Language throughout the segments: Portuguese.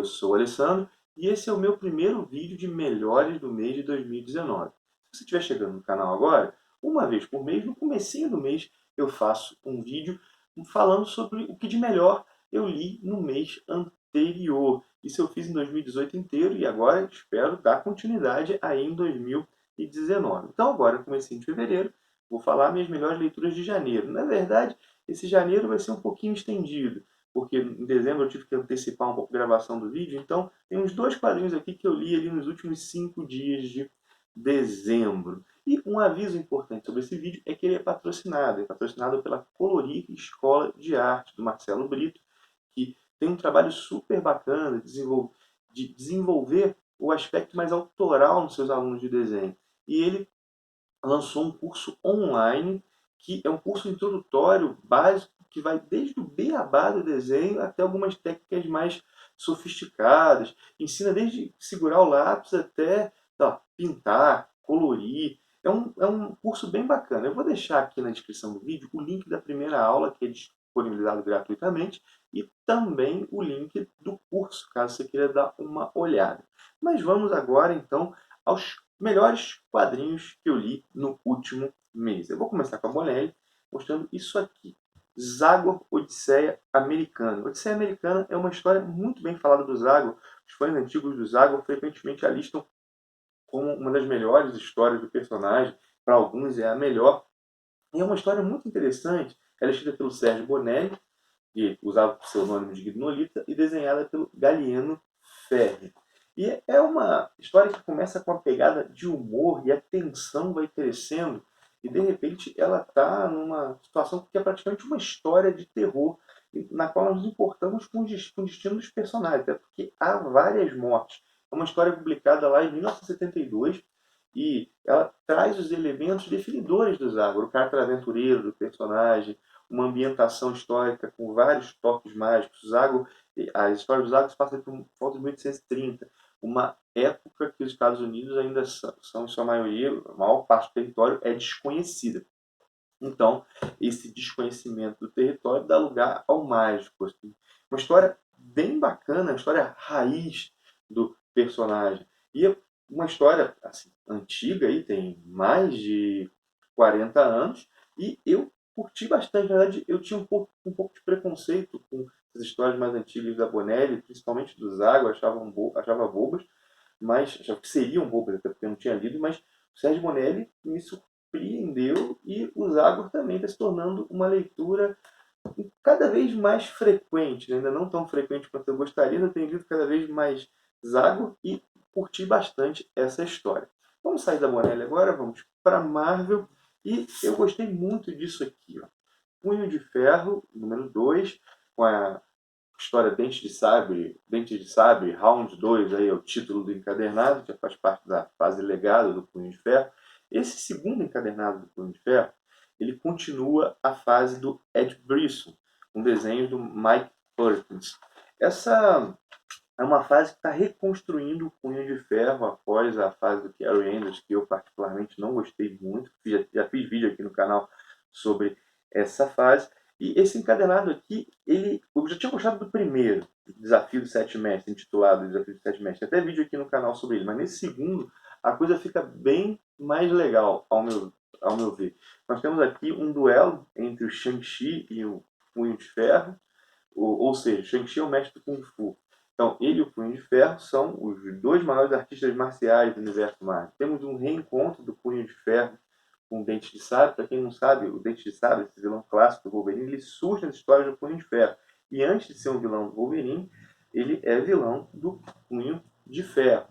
eu sou o Alessandro e esse é o meu primeiro vídeo de melhores do mês de 2019. Se você estiver chegando no canal agora, uma vez por mês, no comecinho do mês, eu faço um vídeo falando sobre o que de melhor eu li no mês anterior. Isso eu fiz em 2018 inteiro e agora espero dar continuidade aí em 2019. Então agora, no comecinho de fevereiro, vou falar minhas melhores leituras de janeiro. Na verdade, esse janeiro vai ser um pouquinho estendido, porque em dezembro eu tive que antecipar um pouco a gravação do vídeo, então tem uns 2 quadrinhos aqui que eu li ali nos últimos 5 dias de dezembro. E um aviso importante sobre esse vídeo é que ele é patrocinado pela Colorir Escola de Arte, do Marcelo Brito, que tem um trabalho super bacana de desenvolver o aspecto mais autoral nos seus alunos de desenho. E ele lançou um curso online, que é um curso introdutório, básico, que vai desde o beabá do desenho até algumas técnicas mais sofisticadas. Ensina desde segurar o lápis até pintar, colorir. É um curso bem bacana. Eu vou deixar aqui na descrição do vídeo o link da primeira aula, que é disponibilizado gratuitamente, e também o link do curso, caso você queira dar uma olhada. Mas vamos agora, então, aos melhores quadrinhos que eu li no último mês. Eu vou começar com a Bonelli, mostrando isso aqui. Zagor, Odisseia Americana. Odisseia Americana é uma história muito bem falada do Zagor. Os fãs antigos do Zagor frequentemente a listam como uma das melhores histórias do personagem. Para alguns é a melhor. E é uma história muito interessante. Ela é escrita pelo Sérgio Bonelli, que usava o pseudônimo de Guido Nolita, e desenhada pelo Galieno Ferri. E é uma história que começa com uma pegada de humor e a tensão vai crescendo e de repente ela está numa situação que é praticamente uma história de terror na qual nós nos importamos com o destino dos personagens, até porque há várias mortes. É uma história publicada lá em 1972 e ela traz os elementos definidores do Zagor, o caráter aventureiro do personagem, uma ambientação histórica com vários toques mágicos. Zago, a história dos Zagos passa por volta de 1830, uma época que os Estados Unidos ainda são em sua maioria, a maior parte do território é desconhecida. Então, esse desconhecimento do território dá lugar ao mágico. Assim. Uma história bem bacana, uma história raiz do personagem. E é uma história assim, antiga, aí, tem mais de 40 anos, e eu curti bastante. Na verdade, eu tinha um pouco de preconceito com as histórias mais antigas da Bonelli, principalmente do Zago, achava bobas, mas achava que seriam bobas, até porque eu não tinha lido, mas o Sérgio Bonelli me surpreendeu e o Zagor também está se tornando uma leitura cada vez mais frequente, né? Ainda não tão frequente quanto eu gostaria, eu tenho lido cada vez mais Zagor e curti bastante essa história. Vamos sair da Bonelli agora, vamos para Marvel e eu gostei muito disso aqui. Ó. Punho de Ferro, número 2, com a história Dentes de Sabre, Round 2, aí é o título do encadernado, que faz parte da fase legada do Punho de Ferro. Esse segundo encadernado do Punho de Ferro, ele continua a fase do Ed Brisson, um desenho do Mike Perkins. Essa é uma fase que está reconstruindo o Punho de Ferro após a fase do Kerry Anders, que eu particularmente não gostei muito. Já fiz vídeo aqui no canal sobre essa fase. E esse encadernado aqui, eu já tinha gostado do primeiro, Desafio dos Sete Mestres, intitulado Desafio dos Sete Mestres. Tem até vídeo aqui no canal sobre ele, mas nesse segundo a coisa fica bem mais legal, ao meu ver. Nós temos aqui um duelo entre o Shang-Chi e o Punho de Ferro, ou seja, Shang-Chi é o mestre do Kung Fu. Então, ele e o Punho de Ferro são os dois maiores artistas marciais do universo Marvel. Temos um reencontro do Punho de Ferro com o Dente de Sabre. Para quem não sabe, o Dente de Sabre, esse vilão clássico do Wolverine, ele surge nas histórias do Punho de Ferro. E antes de ser um vilão do Wolverine, ele é vilão do Punho de Ferro.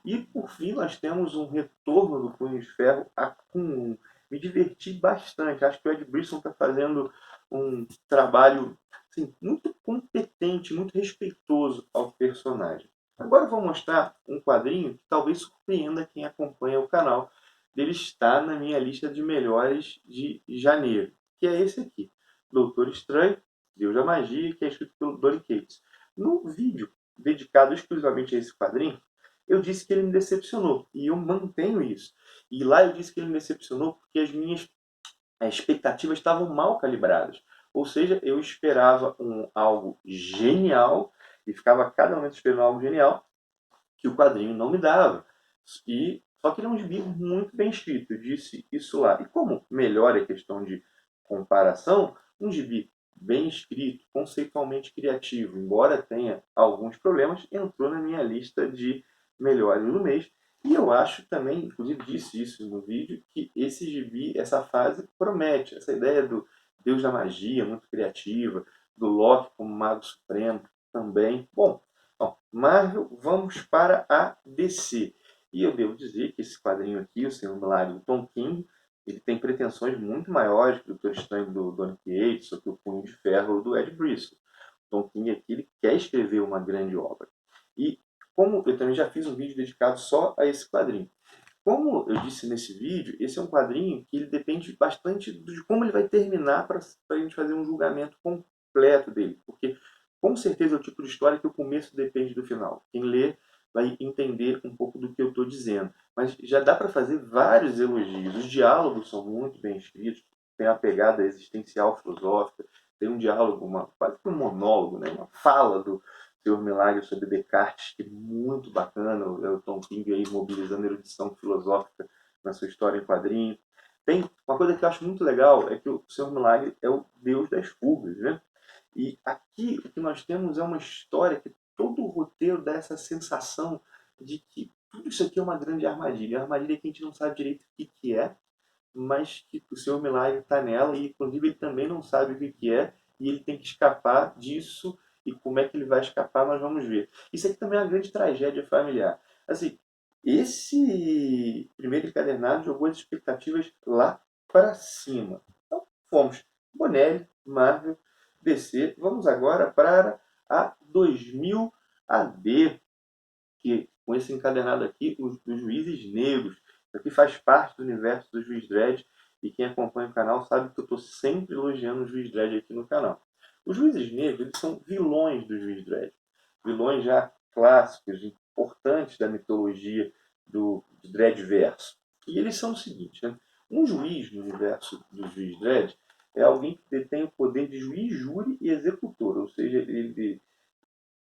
E, por fim, nós temos um retorno do Punho de Ferro a Kunlun. Me diverti bastante. Acho que o Ed Brisson está fazendo um trabalho assim, muito competente, muito respeitoso ao personagem. Agora eu vou mostrar um quadrinho que talvez surpreenda quem acompanha o canal. Ele está na minha lista de melhores de janeiro, que é esse aqui. Doutor Estranho, Deus da Magia, que é escrito pelo Donny Cates. No vídeo dedicado exclusivamente a esse quadrinho, eu disse que ele me decepcionou. E eu mantenho isso. E lá eu disse que ele me decepcionou porque as minhas expectativas estavam mal calibradas. Ou seja, eu esperava algo genial E ficava a cada momento esperando algo genial que o quadrinho não me dava. Só que ele é um gibi muito bem escrito, eu disse isso lá. E como melhor é questão de comparação, um gibi bem escrito, conceitualmente criativo, embora tenha alguns problemas, entrou na minha lista de melhores do mês. E eu acho também, inclusive disse isso no vídeo, que esse gibi, essa fase promete. Essa ideia do Deus da magia, muito criativa, do Loki como Mago Supremo também. Bom, então, Marvel, vamos para a DC. E eu devo dizer que esse quadrinho aqui, o Senhor Milagre do Tom King, ele tem pretensões muito maiores que o Doutor Estranho do Donny Cates ou que o Punho de Ferro do Ed Briscoe. O Tom King aqui ele quer escrever uma grande obra. E como eu também já fiz um vídeo dedicado só a esse quadrinho. Como eu disse nesse vídeo, esse é um quadrinho que ele depende bastante de como ele vai terminar para a gente fazer um julgamento completo dele. Porque, com certeza, é o tipo de história que o começo depende do final. Quem lê vai entender um pouco do que eu estou dizendo. Mas já dá para fazer vários elogios. Os diálogos são muito bem escritos, tem uma pegada existencial filosófica, tem um diálogo, quase que um monólogo, né? Uma fala do Senhor Milagre sobre Descartes, que é muito bacana, o Tom King aí mobilizando a erudição filosófica na sua história em quadrinhos. Tem uma coisa que eu acho muito legal, é que o Senhor Milagre é o deus das fugas, né? E aqui o que nós temos é uma história que todo o roteiro dá essa sensação de que tudo isso aqui é uma grande armadilha. A armadilha que a gente não sabe direito o que é, mas que o Senhor Milagre está nela e, inclusive, ele também não sabe o que é e ele tem que escapar disso. E como é que ele vai escapar, nós vamos ver. Isso aqui também é uma grande tragédia familiar. Assim, esse primeiro encadernado jogou as expectativas lá para cima. Então, fomos Bonelli, Marvel, DC. Vamos agora para a 2000 AD, que com esse encadernado aqui, os Juízes Negros. Isso aqui faz parte do universo do Juiz Dredd, e quem acompanha o canal sabe que eu estou sempre elogiando o Juiz Dredd aqui no canal. Os Juízes Negros eles são vilões do Juiz Dredd. Vilões já clássicos, importantes da mitologia do Dreddverso. E eles são o seguinte, né? Um juiz no universo do Juiz Dredd é alguém que detém o poder de juiz, júri e executor, ou seja, ele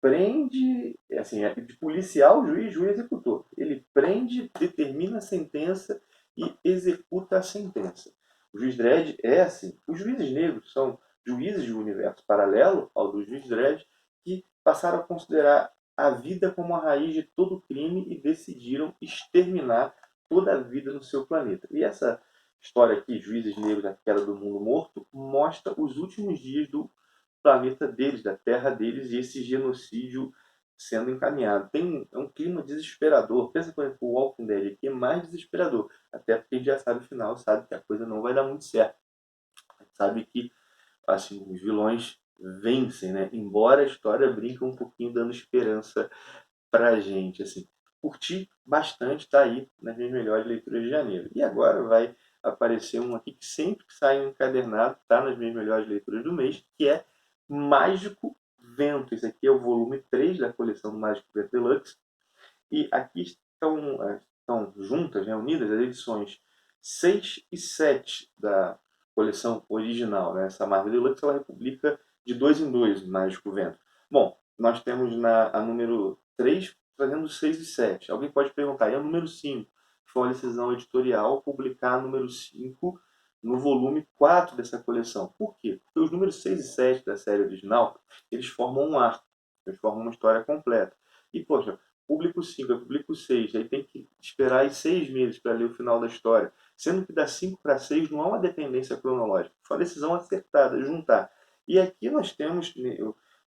prende, assim, é de policial, juiz, juiz executor. Ele prende, determina a sentença e executa a sentença. O juiz Dredd é assim. Os juízes negros são juízes de um universo paralelo ao do juiz Dredd que passaram a considerar a vida como a raiz de todo crime e decidiram exterminar toda a vida no seu planeta. E essa história aqui, Juízes Negros, a Queda do Mundo Morto, mostra os últimos dias do planeta deles, da terra deles, e esse genocídio sendo encaminhado. É um clima desesperador. Pensa, por exemplo, o Walking Dead aqui é mais desesperador. Até porque a gente já sabe o final, sabe que a coisa não vai dar muito certo. A gente sabe que assim, os vilões vencem, né? Embora a história brinque um pouquinho dando esperança pra gente. Assim. Curti bastante, tá aí nas minhas melhores leituras de janeiro. E agora vai aparecer um aqui que sempre que sai um encadernado, tá nas minhas melhores leituras do mês, que é Mágico Vento. Esse aqui é o volume 3 da coleção do Mágico Vento Deluxe. E aqui estão juntas, né, unidas, as edições 6 e 7 da coleção original. Né? Essa Marvel Deluxe ela republica de dois em dois o Mágico Vento. Bom, nós temos a número 3 trazendo 6 e 7. Alguém pode perguntar, e a número 5? Foi uma decisão editorial publicar a número 5 no volume 4 dessa coleção. Por quê? Porque os números 6 e 7 da série original, eles formam um arco, eles formam uma história completa. E, poxa, público 5, público 6, aí tem que esperar aí 6 meses para ler o final da história. Sendo que da 5 para 6 não há uma dependência cronológica, foi uma decisão acertada, juntar. E aqui nós temos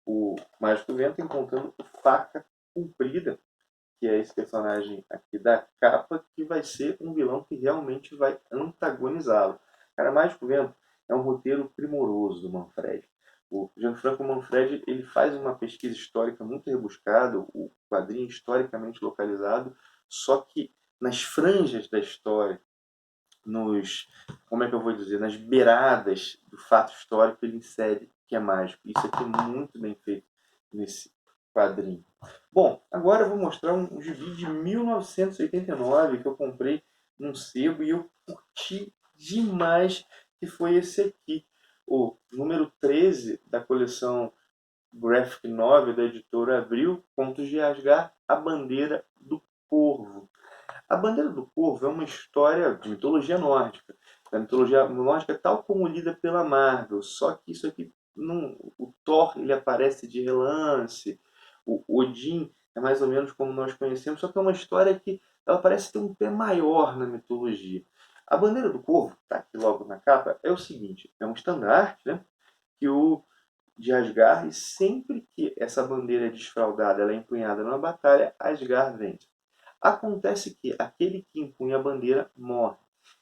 o Mágico Vento encontrando o Faca Comprida, que é esse personagem aqui da capa, que vai ser um vilão que realmente vai antagonizá-lo. Cara, Mágico Vento é um roteiro primoroso do Manfred. O Gianfranco Manfredi ele faz uma pesquisa histórica muito rebuscada, o quadrinho historicamente localizado, só que nas franjas da história, como é que eu vou dizer, nas beiradas do fato histórico ele insere que é mágico. Isso aqui é muito bem feito nesse quadrinho. Bom, agora eu vou mostrar um gibi de 1989 que eu comprei num sebo e eu curti demais, que foi esse aqui, o número 13 da coleção graphic novel da editora Abril, Contos de Asgard, A Bandeira do Corvo. A Bandeira do Corvo é uma história de mitologia nórdica. Da mitologia nórdica tal como lida pela Marvel, só que isso aqui, não, o Thor ele aparece de relance, o Odin é mais ou menos como nós conhecemos, só que é uma história que ela parece ter um pé maior na mitologia. A Bandeira do Corvo, está aqui logo na capa, é o seguinte, é um estandarte, né, que o de Asgard, e sempre que essa bandeira é desfraldada, ela é empunhada numa batalha, Asgard vence. Acontece que aquele que impunha a bandeira morre.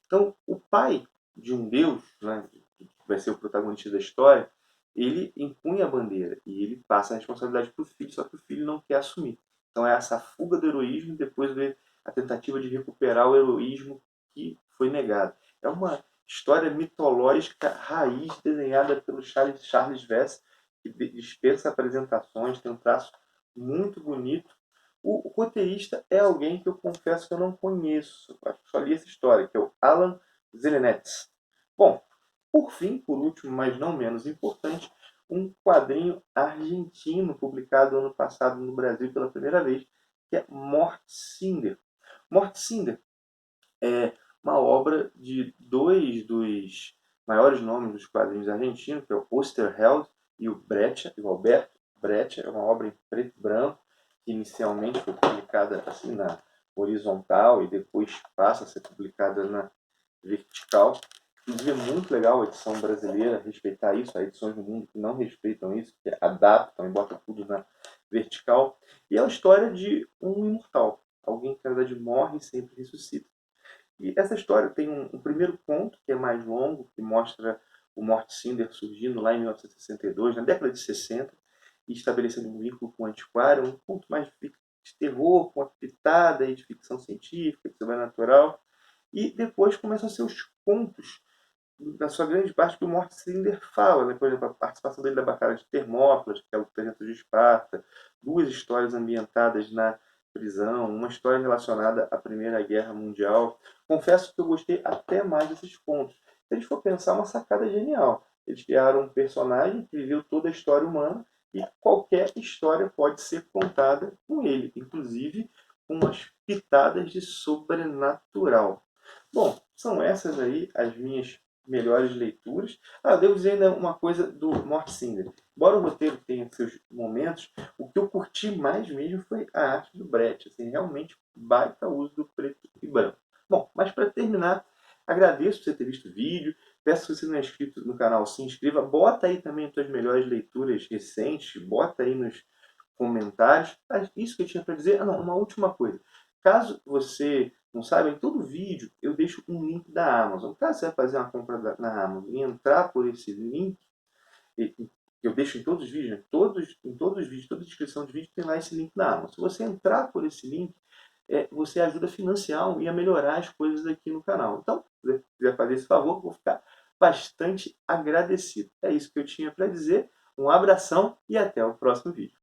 Então, o pai de um deus, né, que vai ser o protagonista da história, ele impunha a bandeira e ele passa a responsabilidade para o filho, só que o filho não quer assumir. Então é essa fuga do heroísmo e depois vem a tentativa de recuperar o heroísmo que foi negado. É uma história mitológica raiz desenhada pelo Charles Vess, que dispensa apresentações, tem um traço muito bonito. O roteirista é alguém que eu confesso que eu não conheço, acho que só li essa história, que é o Alan Zelenetz. Bom, por fim, por último, mas não menos importante, um quadrinho argentino publicado ano passado no Brasil pela primeira vez, que é Mort Cinder. Mort Cinder é uma obra de dois dos maiores nomes dos quadrinhos argentinos, que é o Oesterheld e o Alberto Brecht. É uma obra em preto e branco, que inicialmente foi publicada assim na horizontal e depois passa a ser publicada na vertical. Inclusive é muito legal a edição brasileira respeitar isso. Há edições no mundo que não respeitam isso, que adaptam e botam tudo na vertical. E é a história de um imortal, alguém que na verdade morre e sempre ressuscita. E essa história tem um primeiro conto, que é mais longo, que mostra o Mort Cinder surgindo lá em 1962, na década de 60, e estabelecendo um vínculo com o antiquário, um conto mais de terror, com uma pitada de ficção científica, de sobrenatural. E depois começam a ser os contos, na sua grande parte, que o Mort Cinder fala, né? Por exemplo, a participação dele na Batalha de Termópilas, que é o 300 de Esparta, duas histórias ambientadas na prisão, uma história relacionada à Primeira Guerra Mundial. Confesso que eu gostei até mais desses contos. Se a gente for pensar, uma sacada genial. Eles criaram um personagem que viveu toda a história humana e qualquer história pode ser contada com ele, inclusive com umas pitadas de sobrenatural. Bom, são essas aí as minhas melhores leituras. Ah, eu devo dizer ainda uma coisa do Mort Cinder. Embora o roteiro tenha seus momentos, o que eu curti mais mesmo foi a arte do Brecht. Assim, realmente baita uso do preto e branco. Bom, mas para terminar, agradeço por você ter visto o vídeo. Peço que você não é inscrito no canal, se inscreva. Bota aí também as suas melhores leituras recentes. Bota aí nos comentários. Isso que eu tinha para dizer. Ah, não, uma última coisa. Caso você não saiba, em todo vídeo eu deixo um link da Amazon. Caso você vai fazer uma compra na Amazon e entrar por esse link, eu deixo em todos os vídeos, né? Em todos os vídeos, toda descrição de vídeo tem lá esse link da Amazon. Se você entrar por esse link, você ajuda a financiar e a melhorar as coisas aqui no canal. Então, se você quiser fazer esse favor, eu vou ficar bastante agradecido. É isso que eu tinha para dizer. Um abração e até o próximo vídeo.